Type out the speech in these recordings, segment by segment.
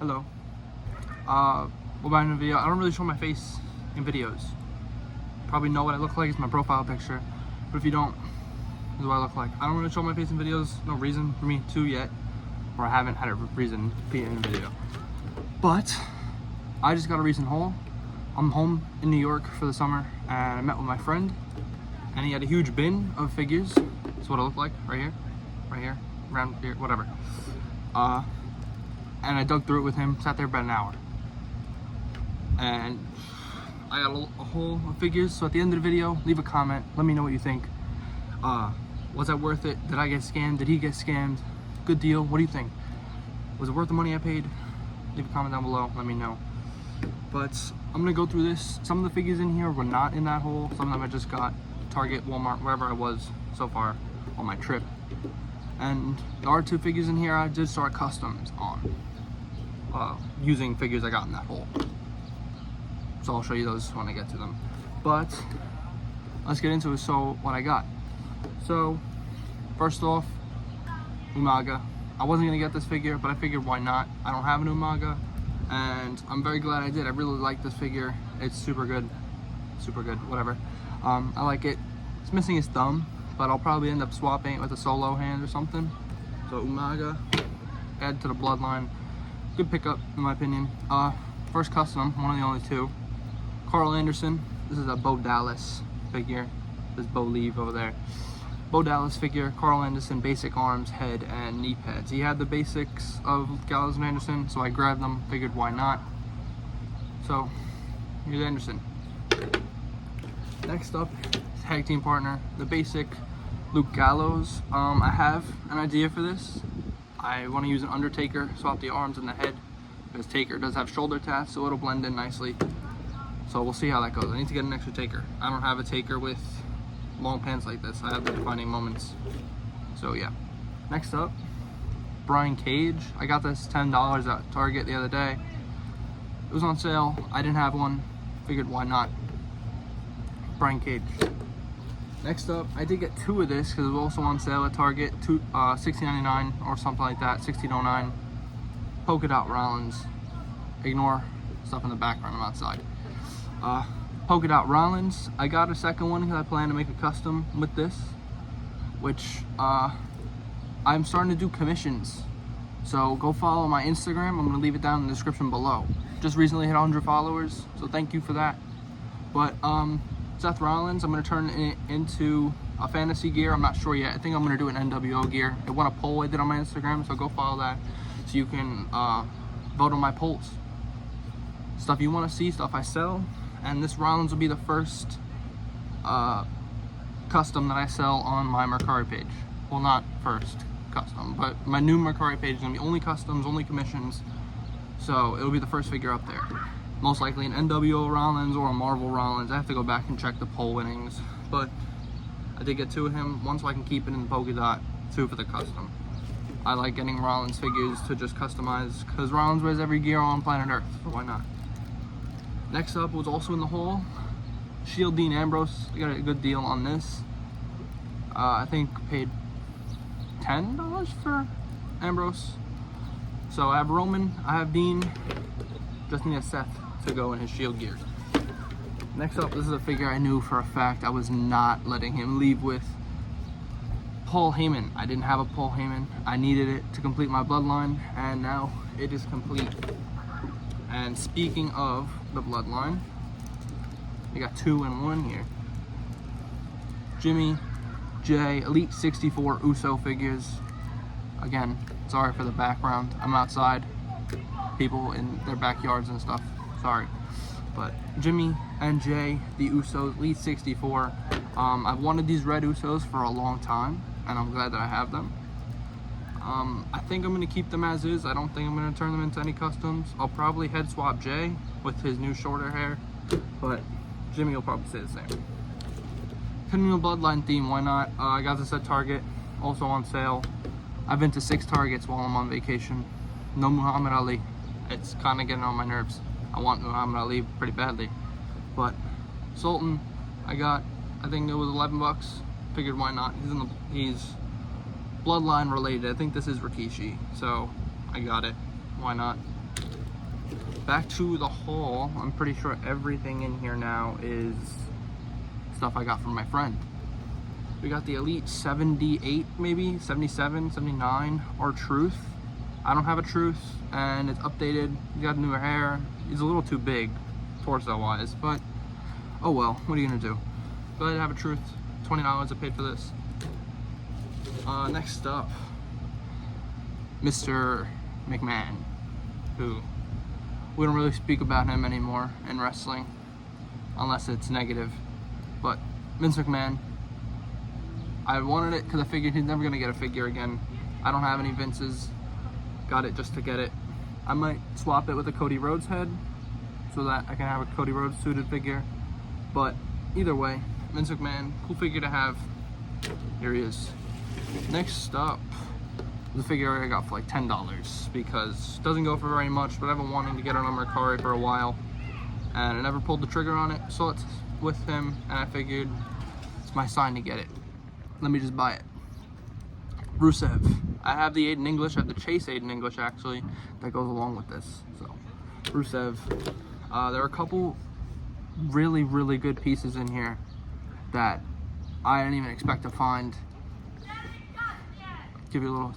Hello. We're back in a video. I don't really show my face in videos. Probably know what I look like. It's my profile picture. But if you don't, this is what I look like. I don't really show my face in videos. No reason for me to yet. Or I haven't had a reason to be in a video. But I just got a recent haul. I'm home in New York for the summer and I met with my friend and he had a huge bin of figures. That's what it looked like right here, around here, whatever. And I dug through it with him, sat there about an hour. And I got a haul of figures, so at the end of the video, leave a comment, let me know what you think. Was that worth it? Did I get scammed? Did he get scammed? Good deal, what do you think? Was it worth the money I paid? Leave a comment down below, let me know. But I'm gonna go through this. Some of the figures in here were not in that haul. Some of them I just got Target, Walmart, wherever I was so far on my trip. And there are two figures in here I did start customs on. Using figures I got in that hole. So I'll show you those when I get to them. But let's get into it. So what I got. So first off, Umaga. I wasn't gonna get this figure, but I figured why not? I don't have an Umaga, and I'm very glad I did. I really like this figure. It's super good, whatever. I like it. It's missing his thumb, but I'll probably end up swapping it with a solo hand or something. So Umaga, add to the Bloodline. Good pickup in my opinion. First custom, one of the only two. Carl Anderson. This is a Bo Dallas figure. This Bo Leave over there. Bo Dallas figure, Carl Anderson, basic arms, head, and knee pads. He had the basics of Gallows and Anderson, so I grabbed them, figured why not. So, here's Anderson. Next up, tag team partner, the basic Luke Gallows. I have an idea for this. I want to use an Undertaker, swap the arms and the head, because Taker does have shoulder tats, so it'll blend in nicely. So we'll see how that goes. I need to get an extra Taker. I don't have a Taker with long pants like this. I have the defining moments. So yeah. Next up, Brian Cage. I got this $10 at Target the other day. It was on sale. I didn't have one. Figured why not? Brian Cage. Next up, I did get two of this because it was also on sale at Target. $16.99 or something like that. $16.09. Polka dot Rollins. Ignore stuff in the background. I'm outside. Polka dot Rollins. I got a second one because I plan to make a custom with this, which I'm starting to do commissions. So go follow my Instagram. I'm gonna leave it down in the description below. Just recently hit 100 followers, so thank you for that. But Seth Rollins, I'm gonna turn it into a fantasy gear. I'm not sure yet. I think I'm gonna do an NWO gear. I won a poll I did on my Instagram, so go follow that so you can vote on my polls. Stuff you want to see, stuff I sell, and this Rollins will be the first custom that I sell on my Mercari page. Well, not first custom, but my new Mercari page is gonna be only customs, only commissions. So it'll be the first figure up there. Most likely an NWO Rollins or a Marvel Rollins. I have to go back and check the poll winnings, but I did get two of him. One so I can keep it in the polka dot, two for the custom. I like getting Rollins figures to just customize because Rollins wears every gear on planet Earth, so why not? Next up was also in the haul, Shield Dean Ambrose. I got a good deal on this. I think paid $10 for Ambrose. So I have Roman, I have Dean, just need a Seth to go in his Shield gear. Next up, this is a figure I knew for a fact I was not letting him leave with. Paul Heyman. I didn't have a Paul Heyman. I needed it to complete my Bloodline, and now it is complete. And speaking of the Bloodline, we got 2 in 1 here. Jimmy, Jay, Elite 64 Uso figures. Again, sorry for the background. I'm outside. People in their backyards and stuff. Sorry. But Jimmy and Jay, the Usos, Elite 64. I've wanted these red Usos for a long time, and I'm glad that I have them. I think I'm going to keep them as is. I don't think I'm going to turn them into any customs. I'll probably head swap Jay with his new shorter hair, but Jimmy will probably stay the same. Continuing the Bloodline theme, why not? I got this at Target, also on sale. I've been to 6 Targets while I'm on vacation. No Muhammad Ali. It's kind of getting on my nerves. I want Muhammad Ali pretty badly. But Sultan, I got, I think it was 11 bucks. Figured why not? He's Bloodline related. I think this is Rikishi, so I got it. Why not? back to the haul. I'm pretty sure everything in here now is stuff I got from my friend. We got the Elite 78, maybe 77, 79, R-Truth. I don't have a Truth, and it's updated. He got newer hair. He's a little too big, torso-wise, but oh well. What are you gonna do? But I have a Truth. $20 I paid for this. Next up, Mr. McMahon, who we don't really speak about him anymore in wrestling, unless it's negative. But Vince McMahon. I wanted it because I figured he's never going to get a figure again. I don't have any Vinces. Got it just to get it. I might swap it with a Cody Rhodes head so that I can have a Cody Rhodes suited figure. But either way, Vince McMahon, cool figure to have. Here he is. Next up, the figure I got for like $10 because it doesn't go for very much, but I've been wanting to get it on Rarity for a while and I never pulled the trigger on it. So it's with him and I figured it's my sign to get it. Let me just buy it. Rusev. I have the 8 in English. I have the Chase 8 in English, actually, that goes along with this. So, Rusev. There are a couple really, really good pieces in here that I didn't even expect to find. Give you a little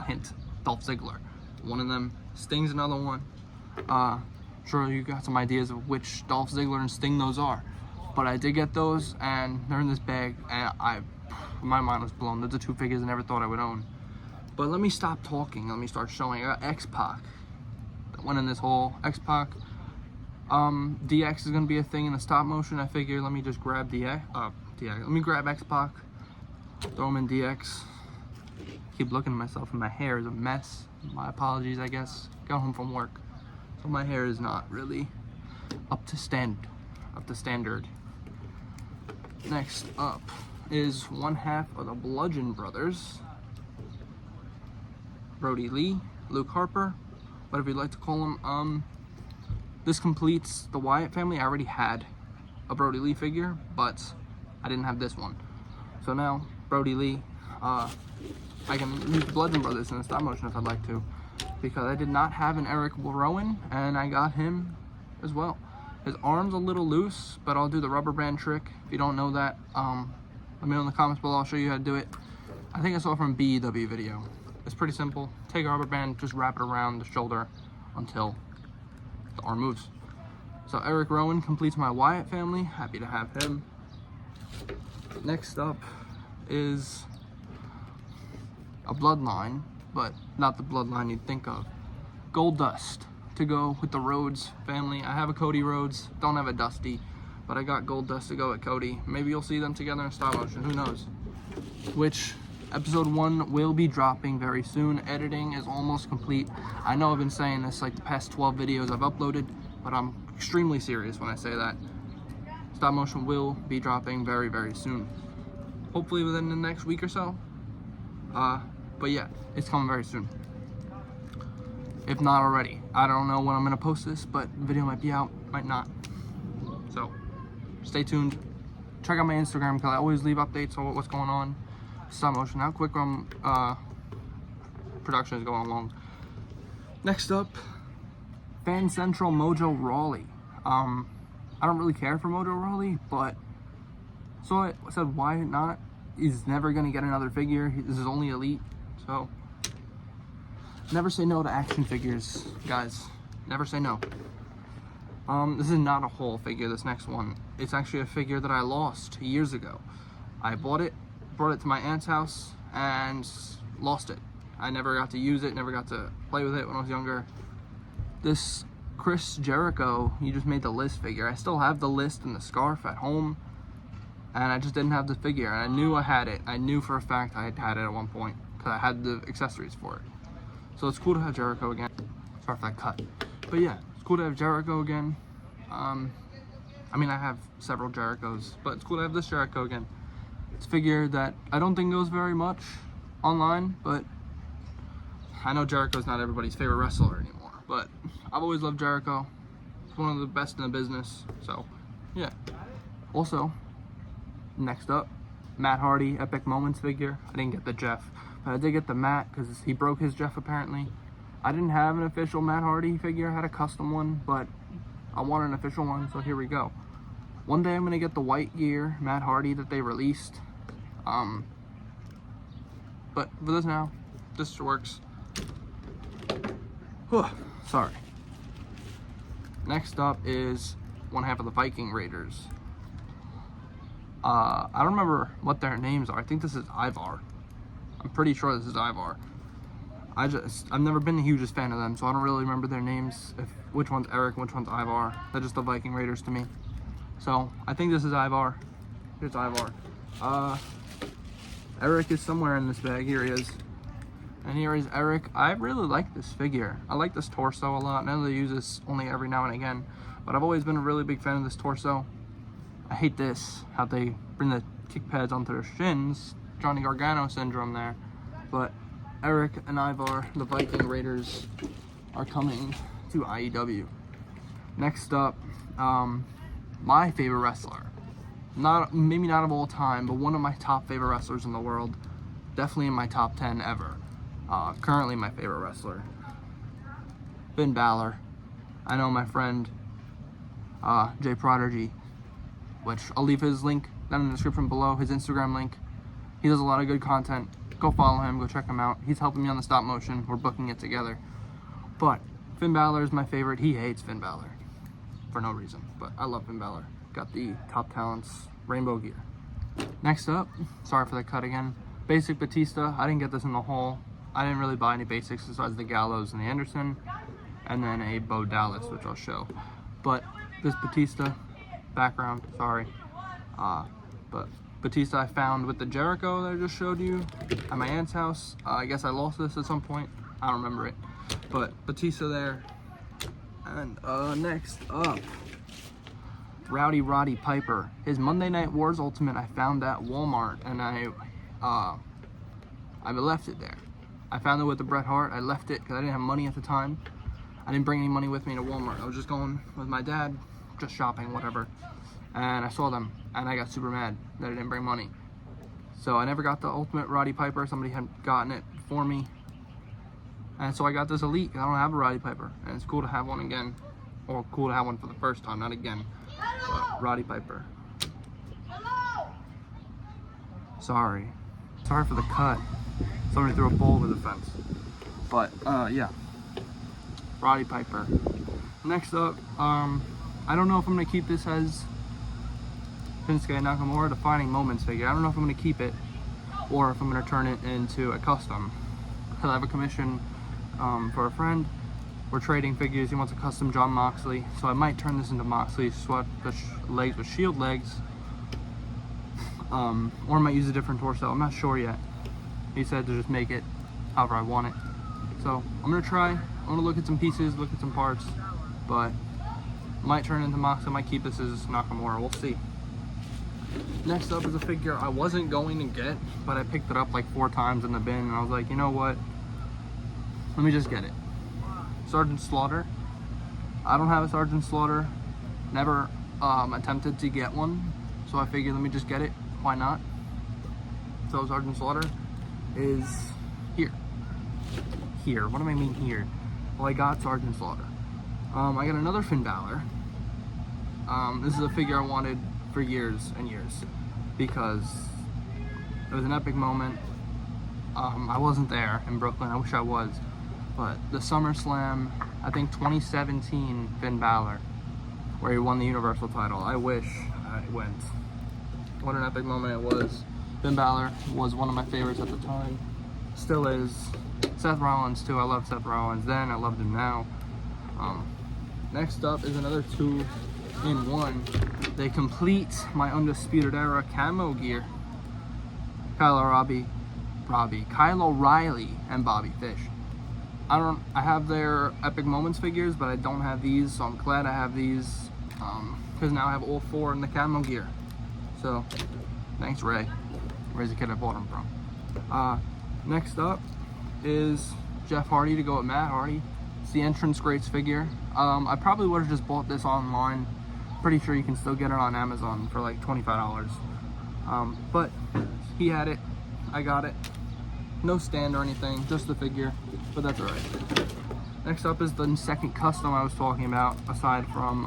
hint. Dolph Ziggler. One of them. Sting's another one. Sure, you got some ideas of which Dolph Ziggler and Sting those are. But I did get those, and they're in this bag, and my mind was blown. Those are 2 figures I never thought I would own. But let me stop talking. Let me start showing. I got X-Pac. That went in this haul. X-Pac. DX is gonna be a thing in the stop motion. I figured let me just grab DX. Let me grab X-Pac. Throw him in DX. Keep looking at myself, and my hair is a mess. My apologies, I guess. Got home from work, so my hair is not really up to standard. Next up is 1/2 of the Bludgeon Brothers. Brody Lee, Luke Harper, whatever you'd like to call him. This completes the Wyatt family. I already had a Brody Lee figure, but I didn't have this one. So now, Brody Lee, I can use the Bludgeon Brothers in the stop motion if I'd like to, because I did not have an Rare Wwe, and I got him as well. His arm's a little loose, but I'll do the rubber band trick. If you don't know that, let me know in the comments below. I'll show you how to do it. I think I saw it from BEW video. It's pretty simple. Take a rubber band, just wrap it around the shoulder until the arm moves. So Eric Rowan completes my Wyatt family. Happy to have him. Next up is a Bloodline, but not the Bloodline you'd think of. Gold Dust to go with the Rhodes family. I have a Cody Rhodes, don't have a Dusty, but I got Gold Dust to go with Cody. Maybe you'll see them together in stop motion, who knows? Which episode 1 will be dropping very soon. Editing is almost complete. I know I've been saying this like the past 12 videos I've uploaded, but I'm extremely serious when I say that. Stop motion will be dropping very, very soon. Hopefully within the next week or so. But yeah, it's coming very soon. If not already. I don't know when I'm gonna post this, but the video might be out, might not. So, stay tuned. Check out my Instagram, because I always leave updates on what's going on. Stop motion, how quick production is going along. Next up, Fan Central Mojo Rawley. I don't really care for Mojo Rawley, but so I said, why not? He's never gonna get another figure. This is only Elite, so never say no to action figures, guys. Never say no. This is not a whole figure, this next one. It's actually a figure that I lost years ago. I bought it, brought it to my aunt's house, and lost it. I never got to use it, never got to play with it when I was younger. This Chris Jericho, he just made the list figure. I still have the list and the scarf at home, and I just didn't have the figure. And I knew I had it. I knew for a fact I had it at one point, because I had the accessories for it. So it's cool to have Jericho again. Sorry for that cut. But yeah, it's cool to have Jericho again. I mean, I have several Jerichos, but it's cool to have this Jericho again. It's a figure that I don't think goes very much online, but I know Jericho's not everybody's favorite wrestler anymore. But I've always loved Jericho. He's one of the best in the business, so yeah. Also, next up, Matt Hardy Epic Moments figure. I didn't get the Jeff, but I did get the Matt because he broke his Jeff apparently. I didn't have an official Matt Hardy figure. I had a custom one, but I want an official one, so here we go. One day I'm gonna get the white gear Matt Hardy that they released. But for this now, this works. Whew, sorry. Next up is one half of the Viking Raiders. I don't remember what their names are. I think this is Ivar. I'm pretty sure this is Ivar. I've never been the hugest fan of them, so I don't really remember their names. Which one's Eric and which one's Ivar. They're just the Viking Raiders to me. So I think this is Ivar. Here's Ivar. Eric is somewhere in this bag. Here he is. And here is Eric. I really like this figure. I like this torso a lot. I know they use this only every now and again, but I've always been a really big fan of this torso. I hate this, how they bring the kick pads onto their shins. Johnny Gargano syndrome there. But Eric and Ivar, the Viking Raiders, are coming to IEW. Next up, my favorite wrestler. Maybe not of all time, but one of my top favorite wrestlers in the world. Definitely in my top 10 ever. Currently my favorite wrestler. Finn Balor. I know my friend, Jay Prodigy, which I'll leave his link down in the description below, his Instagram link. He does a lot of good content. Go follow him, go check him out. He's helping me on the stop motion. We're booking it together. But Finn Balor is my favorite. He hates Finn Balor for no reason, but I love Finn Balor. Got the Top Talents rainbow gear. Next up, sorry for the cut again, basic Batista. I didn't get this in the haul. I didn't really buy any basics besides the Gallows and the Anderson, and then a Bo Dallas, which I'll show. But this Batista background, sorry. But Batista I found with the Jericho that I just showed you at my aunt's house. I guess I lost this at some point. I don't remember it. But Batista there. And next up, Roddy Piper. His Monday Night Wars Ultimate I found at Walmart, and I left it there. I found it with the Bret Hart. I left it because I didn't have money at the time. I didn't bring any money with me to Walmart. I was just going with my dad, just shopping, whatever. And I saw them, and I got super mad that I didn't bring money. So I never got the Ultimate Roddy Piper. Somebody had gotten it for me. And so I got this Elite. I don't have a Roddy Piper, and it's cool to have one again. Or cool to have one for the first time, not again. But Roddy Piper. Sorry for the cut. Somebody threw a bowl over the fence. But yeah, Roddy Piper. Next up, I don't know if I'm gonna keep this as Shinsuke Nakamura Defining Moments figure. I don't know if I'm gonna keep it or if I'm gonna turn it into a custom. Because I have a commission for a friend. We're trading figures. He wants a custom John Moxley, so I might turn this into Moxley, swap the legs with Shield legs, or I might use a different torso. I'm not sure yet. He said to just make it however I want it. So I'm gonna try. I'm gonna look at some pieces, look at some parts, but might turn into Moxley. Might keep this as Nakamura. We'll see. Next up is a figure I wasn't going to get, but I picked it up like 4 times in the bin, and I was like, you know what? Let me just get it. Sergeant Slaughter. I don't have a Sergeant Slaughter. Never attempted to get one, so I figured let me just get it. Why not? So Sergeant Slaughter is here. Here. What do I mean here? Well, I got Sergeant Slaughter. I got another Finn Balor. This is a figure I wanted for years and years because it was an epic moment. I wasn't there in Brooklyn. I wish I was. But the SummerSlam, I think 2017 Finn Balor, where he won the Universal title. I wish I went. What an epic moment it was. Finn Balor was one of my favorites at the time. Still is. Seth Rollins too. I loved Seth Rollins then. I loved him now. Next up is another 2-in-1. They complete my Undisputed Era camo gear. Kyle O'Reilly and Bobby Fish. I have their Epic Moments figures, but I don't have these, so I'm glad I have these, because now I have all 4 in the camo gear. So, thanks Ray. Ray's the kid I bought them from. Next up is Jeff Hardy to go with Matt Hardy. It's the Entrance Greats figure. I probably would have just bought this online. Pretty sure you can still get it on Amazon for like $25. But he had it, I got it. No stand or anything, just the figure, but that's alright. Next up is the second custom I was talking about, aside from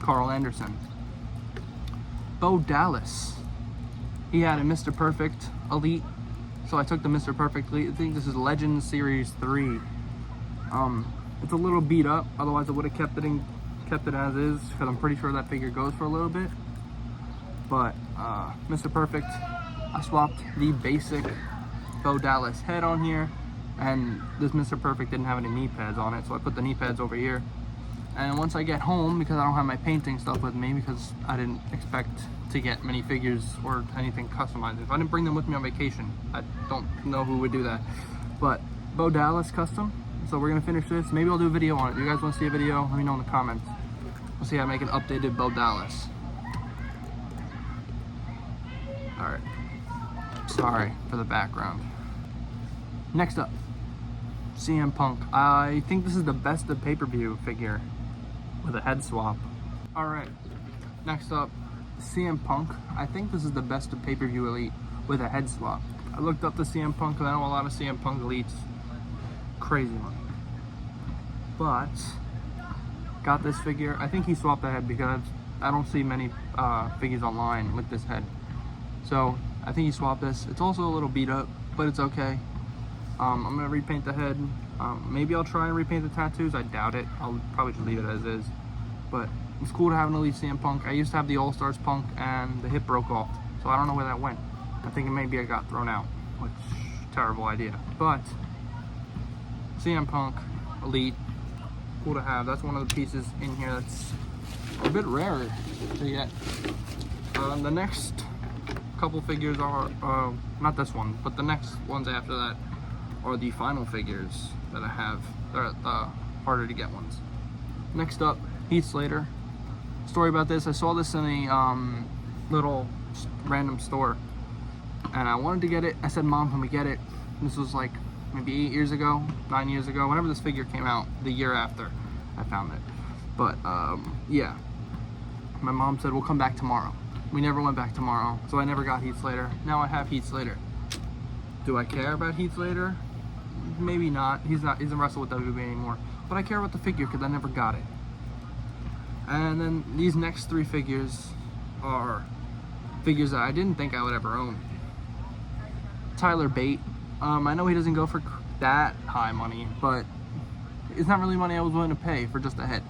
Carl Anderson. Bo Dallas. He had a Mr. Perfect Elite, so I took the Mr. Perfect Elite. I think this is Legends Series 3. It's a little beat up, otherwise I would have kept it as is, because I'm pretty sure that figure goes for a little bit. But Mr. Perfect, I swapped the basic Bo Dallas head on here, and this Mr. Perfect didn't have any knee pads on it, so I put the knee pads over here. And once I get home, because I don't have my painting stuff with me, because I didn't expect to get many figures or anything customized. If I didn't bring them with me on vacation, I don't know who would do that. But Bo Dallas custom, so we're gonna finish this. Maybe I'll do a video on it. If you guys want to see a video, let me know in the comments. We'll see how I make an updated Bo Dallas. Alright, sorry for the background. Next up, CM Punk. I think this is the best of pay-per-view figure with a head swap. Alright, next up, CM Punk. I think this is the best of pay-per-view Elite with a head swap. I looked up the CM Punk because I know a lot of CM Punk Elites. Crazy money. But, got this figure. I think he swapped the head because I don't see many figures online with this head. So, I think he swapped this. It's also a little beat up, but it's okay. I'm going to repaint the head. Maybe I'll try and repaint the tattoos. I doubt it. I'll probably just leave it as is. But it's cool to have an Elite CM Punk. I used to have the All-Stars Punk and the hip broke off. So I don't know where that went. I think maybe it got thrown out, which terrible idea. But CM Punk Elite, cool to have. That's one of the pieces in here that's a bit rarer to get. The next couple figures are, not this one, but the next ones after that are the final figures that I have. They're the harder to get ones. Next up, Heath Slater. Story about this, I saw this in a little random store and I wanted to get it. I said, Mom, can we get it? This was like maybe 8 years ago, 9 years ago, whenever this figure came out, the year after I found it. But yeah, my mom said, we'll come back tomorrow. We never went back tomorrow, so I never got Heath Slater. Now I have Heath Slater. Do I care about Heath Slater? Maybe not. He doesn't wrestle with WWE anymore. But I care about the figure because I never got it. And then these next three figures are figures that I didn't think I would ever own. Tyler Bate. I know he doesn't go for that high money, but it's not really money I was willing to pay for just a head.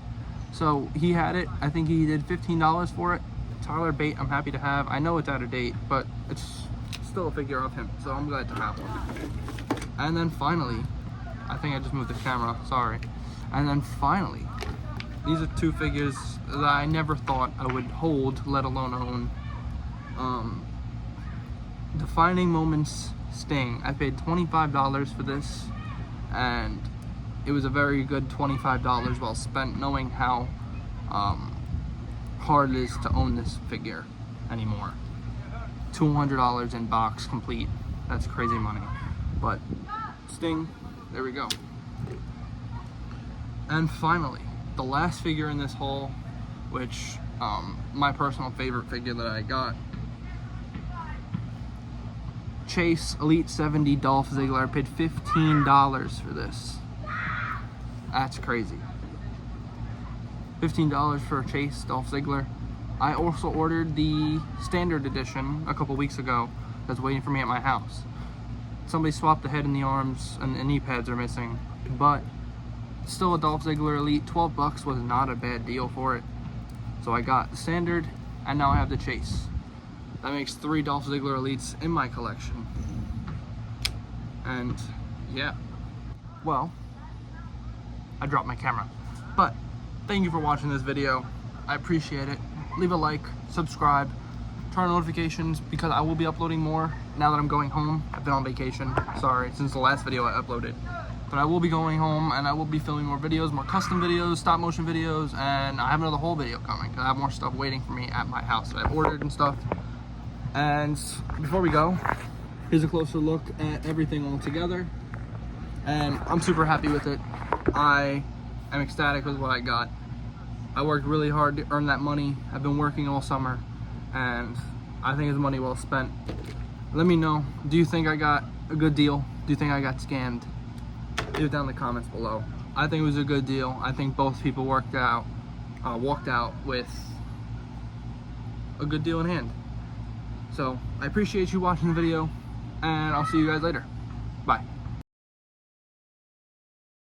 So he had it. I think he did $15 for it. Tyler Bate, I'm happy to have. I know it's out of date, but it's still a figure of him, so I'm glad to have one. And then finally, I think I just moved the camera, sorry. And then finally, these are two figures that I never thought I would hold, let alone own. Defining Moments Sting. I paid $25 for this, and it was a very good $25 well spent, knowing how hard it is to own this figure anymore. $200 in box complete. That's crazy money. But Sting, there we go. And finally, the last figure in this haul, which my personal favorite figure that I got, Chase Elite 70 Dolph Ziggler. I paid $15 for this. That's crazy. $15 for Chase Dolph Ziggler. I also ordered the standard edition a couple weeks ago that's waiting for me at my house. Somebody swapped the head and the arms and the knee pads are missing, but still a Dolph Ziggler Elite. $12 was not a bad deal for it. So I got the standard and now I have the Chase. That makes 3 Dolph Ziggler Elites in my collection. And yeah, well, I dropped my camera. But thank you for watching this video. I appreciate it. Leave a like, subscribe, turn on notifications because I will be uploading more now that I'm going home. I've been on vacation, sorry, since the last video I uploaded. But I will be going home and I will be filming more videos, more custom videos, stop motion videos, and I have another whole video coming. I have more stuff waiting for me at my house that I've ordered and stuff. And before we go, here's a closer look at everything all together. And I'm super happy with it. I am ecstatic with what I got. I worked really hard to earn that money. I've been working all summer and I think it's money well spent. Let me know, do you think I got a good deal? Do you think I got scammed? leave it down in the comments below. I think it was a good deal. I think both people walked out with a good deal in hand. So I appreciate you watching the video, and I'll see you guys later. Bye.